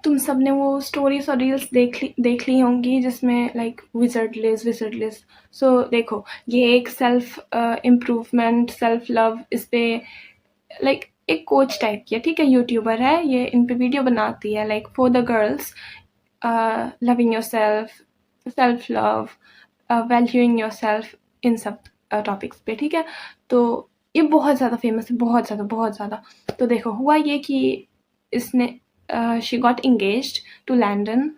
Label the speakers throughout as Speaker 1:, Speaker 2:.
Speaker 1: तुम सबने वो स्टोरीज और रील्स देख ली होंगी जिसमें लाइक विजर्ड लिस्ट। सो देखो, ये एक सेल्फ इम्प्रूवमेंट, सेल्फ लव, इस पे लाइक एक कोच टाइप की है, ठीक है, यूट्यूबर है ये, इन पे वीडियो बनाती है like for the girls, loving yourself, self love, valuing yourself, इन सब टॉपिक्स पे, ठीक है। तो ये बहुत ज़्यादा फेमस है, बहुत ज़्यादा। तो देखो, हुआ ये कि इसने she got engaged to Landon,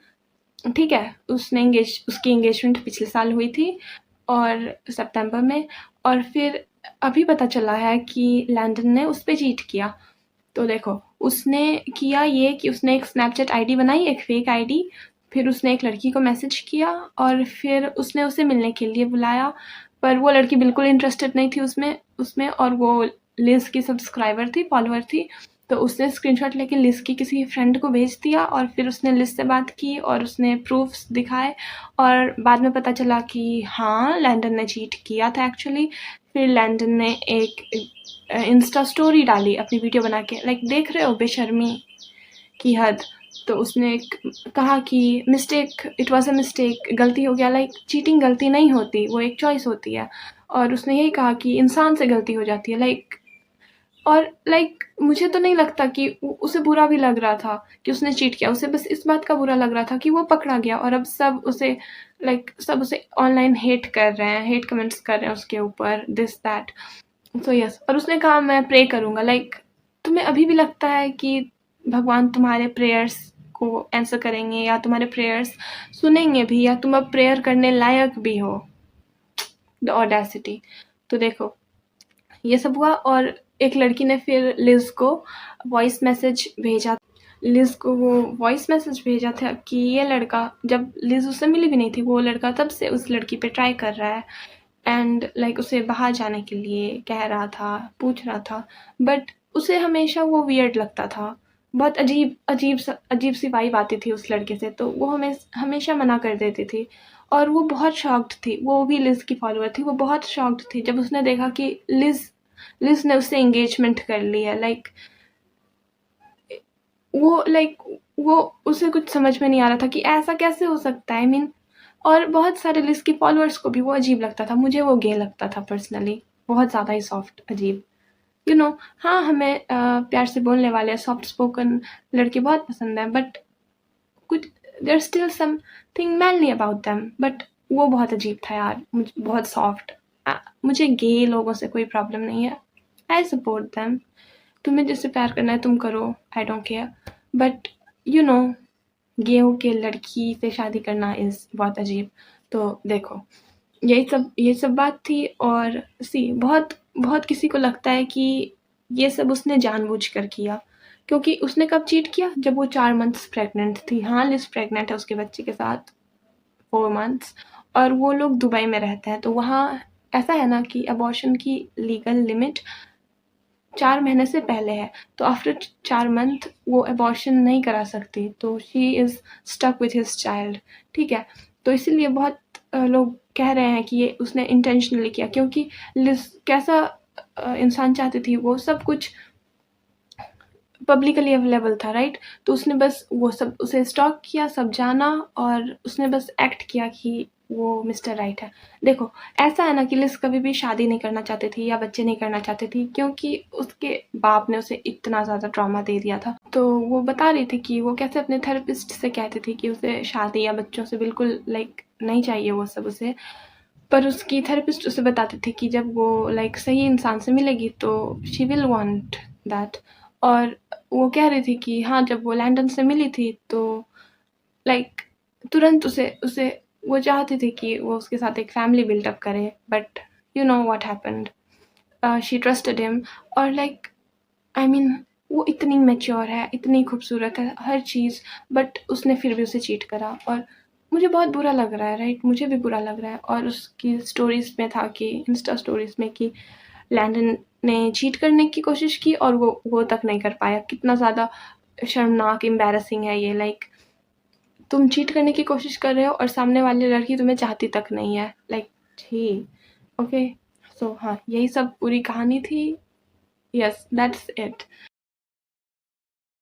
Speaker 1: ठीक है। उसकी इंगेजमेंट पिछले साल हुई थी और सितंबर में, और फिर अभी पता चला है कि लैंडन ने उस पर चीट किया। तो देखो, उसने किया ये कि उसने एक स्नैपचैट आईडी बनाई, एक फेक आईडी, फिर उसने एक लड़की को मैसेज किया और फिर उसने उसे मिलने के लिए बुलाया, पर वो लड़की बिल्कुल इंटरेस्टेड नहीं थी उसमें और वो लिज की सब्सक्राइबर थी, फॉलोअर थी। तो उसने स्क्रीनशॉट लेके लिज की किसी फ्रेंड को भेज दिया और फिर उसने लिज से बात की और उसने प्रूफ्स दिखाए, और बाद में पता चला कि हाँ, लैंडन ने चीट किया था एक्चुअली। फिर लैंडन ने एक इंस्टा स्टोरी डाली अपनी वीडियो बना के, लाइक देख रहे हो बेशर्मी की हद। तो उसने कहा कि इट वॉज अ मिस्टेक, गलती हो गया, लाइक चीटिंग गलती नहीं होती, वो एक चॉइस होती है। और उसने यही कहा कि इंसान से गलती हो जाती है, लाइक मुझे तो नहीं लगता कि उसे बुरा भी लग रहा था कि उसने चीट किया, उसे बस इस बात का बुरा लग रहा था कि वो पकड़ा गया और अब सब उसे ऑनलाइन हेट कर रहे हैं, हेट कमेंट्स कर रहे हैं उसके ऊपर, दिस दैट। सो यस, और उसने कहा मैं प्रे करूँगा। लाइक तुम्हें अभी भी लगता है कि भगवान तुम्हारे प्रेयर्स को आंसर करेंगे या तुम्हारे प्रेयर्स सुनेंगे भी, या तुम अब प्रेयर करने लायक भी हो? The audacity. तो देखो, ये सब हुआ और एक लड़की ने फिर लिज को वॉइस मैसेज भेजा था कि ये लड़का, जब लिज उससे मिली भी नहीं थी, वो लड़का तब से उस लड़की पे ट्राई कर रहा है एंड लाइक उसे बाहर जाने के लिए कह रहा था, पूछ रहा था, बट उसे हमेशा वो वियर्ड लगता था, बहुत अजीब सी वाइब आती थी उस लड़के से, तो वो हमेशा मना कर देती थी। और वो बहुत शॉक्ड थी, वो भी लिज की फॉलोअर थी, वो बहुत शॉक्ड थी जब उसने देखा कि लिज ने उससे एंगेजमेंट कर ली है। वो उसे कुछ समझ में नहीं आ रहा था कि ऐसा कैसे हो सकता है, आई मीन। और बहुत सारे लिज के फॉलोअर्स को भी वो अजीब लगता था, मुझे वो गे लगता था पर्सनली, बहुत ज़्यादा ही सॉफ्ट, अजीब, हाँ, हमें प्यार से बोलने वाले सॉफ्ट स्पोकन लड़के बहुत पसंद है, बट कुछ there still something manly about them, but वो बहुत अजीब था यार, मुझे बहुत सॉफ्ट। मुझे गे लोगों से कोई प्रॉब्लम नहीं है, आई सपोर्ट देम, तुम्हें जिससे प्यार करना है तुम करो, I don't care, but you know gay होके लड़की से शादी करना इज़ बहुत अजीब। तो देखो, ये सब बात थी। और बहुत किसी को लगता है कि ये सब उसने जानबूझकर किया, क्योंकि उसने कब चीट किया, जब वो 4 मंथ्स प्रेग्नेंट थी। हाँ, लिज प्रेग्नेंट है उसके बच्चे के साथ, 4 मंथ्स, और वो लोग दुबई में रहते हैं, तो वहाँ ऐसा है ना कि अबॉर्शन की लीगल लिमिट 4 महीने से पहले है, तो आफ्टर 4 मंथ वो अबॉर्शन नहीं करा सकती, तो she is stuck with his child, ठीक है। तो इसीलिए बहुत लोग कह रहे हैं कि ये उसने इंटेंशनली किया, क्योंकि लिज कैसा इंसान चाहती थी, वो सब कुछ पब्लिकली अवेलेबल था, राइट। तो उसने बस वो सब, उसे स्टॉक किया, सब जाना, और उसने बस एक्ट किया कि वो मिस्टर राइट है। देखो, ऐसा है ना कि लिज कभी भी शादी नहीं करना चाहती थी या बच्चे नहीं करना चाहती थी, क्योंकि उसके बाप ने उसे इतना ज़्यादा ट्रॉमा दे दिया था। तो वो बता रही थी कि वो कैसे अपने थेरेपिस्ट से कहती थी कि उसे शादी या बच्चों से बिल्कुल नहीं चाहिए वो सब उसे, पर उसकी थेरेपिस्ट उसे बताती थी कि जब वो सही इंसान से मिलेगी तो शी विल वांट दैट। और वो कह रही थी कि हाँ, जब वो लैंडन से मिली थी तो लाइक तुरंत उसे उसे वो चाहती थी कि वो उसके साथ एक फैमिली बिल्डअप करे, but you know what happened, she trusted him. और आई मीन, वो इतनी मैच्योर है, इतनी खूबसूरत है, हर चीज़, बट उसने फिर भी उसे चीट करा, और मुझे बहुत बुरा लग रहा है, राइट, मुझे भी बुरा लग रहा है। और उसकी स्टोरीज़ में था कि इंस्टा स्टोरीज़ में कि लैंडन ने चीट करने की कोशिश की और वो तक नहीं कर पाया। कितना ज़्यादा शर्मनाक, एम्बैरेसिंग है ये, तुम चीट करने की कोशिश कर रहे हो और सामने वाली लड़की तुम्हें चाहती तक नहीं है, छी। ओके, सो हाँ, यही सब पूरी कहानी थी। Yes, that's it.